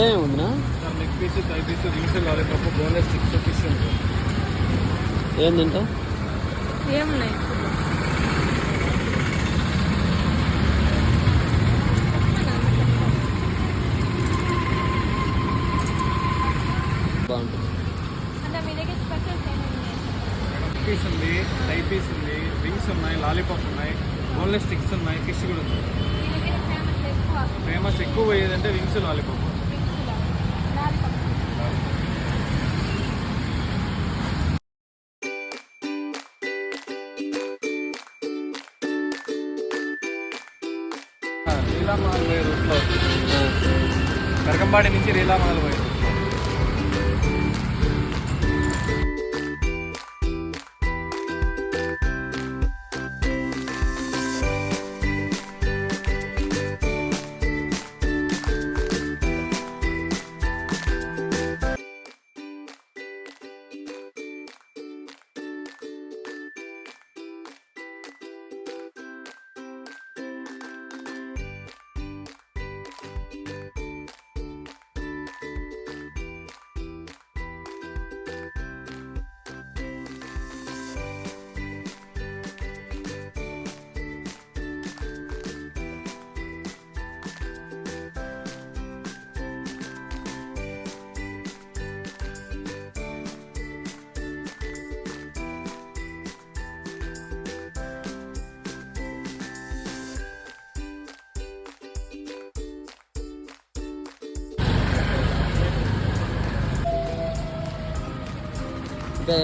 ఏమేమి ఉందినా? Leg piece, thigh piece, wings, lollipop, boneless sticks, fish ఉంటుంది. ఏం తింటావు? ఏమున్నాయి? బాగుంటుంది. అంటే మీ దగ్గర స్పెషల్స్ ఏమున్నాయి? పీస్ ఉంది, థై పీస్ ఉంది, వింగ్స్ ఉన్నాయి, లాలీపాప్ ఉన్నాయి, బోన్లెస్ స్టిక్స్ ఉన్నాయి, ఫిష్ కూడా ఉంది. మీ దగ్గర ఫేమస్ ఎక్కువ పోయేదంటే వింగ్స్, లాలీపాప్. రీలామహల్ పోయే రూట్లో, కరకంబాడి నుంచి రీలామహల్ పోయే రూట్లో.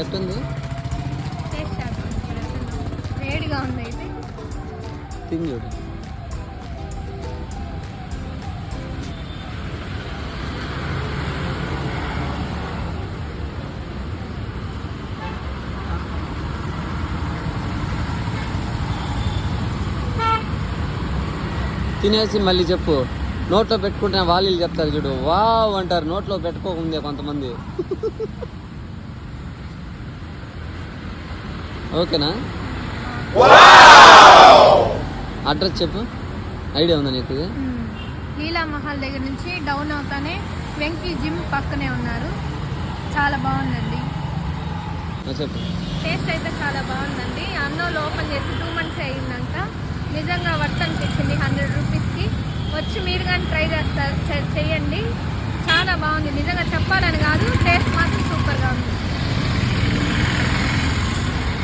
ఎట్టుంది? వేడిగా ఉంది అయితే తిని చూడు. తినేసి మళ్ళీ చెప్పు. నోట్లో పెట్టుకుంటే వాళ్ళు చెప్తారు చూడు, వావ్ అంటారు. నోట్లో పెట్టుకోకుందే కొంతమంది. ఓకేనా? అడ్రస్ చెప్పు. ఐడియా ఉందా నీకు? లీలామహల్ దగ్గర నుంచి డౌన్ అవుతానే వెంకీ జిమ్ పక్కనే ఉన్నారు. చాలా బాగుందండి. చెప్పు. టేస్ట్ అయితే చాలా బాగుందండి. అన్నోలో ఓపెన్ చేసి 2 months అయ్యిందంట. నిజంగా వర్త్ అనిపించింది. 100 రూపీస్కి వచ్చి మీరు కానీ ట్రై చేయండి. చాలా బాగుంది. నిజంగా చెప్పాలని కాదు, టేస్ట్ మాత్రం సూపర్గా ఉంది.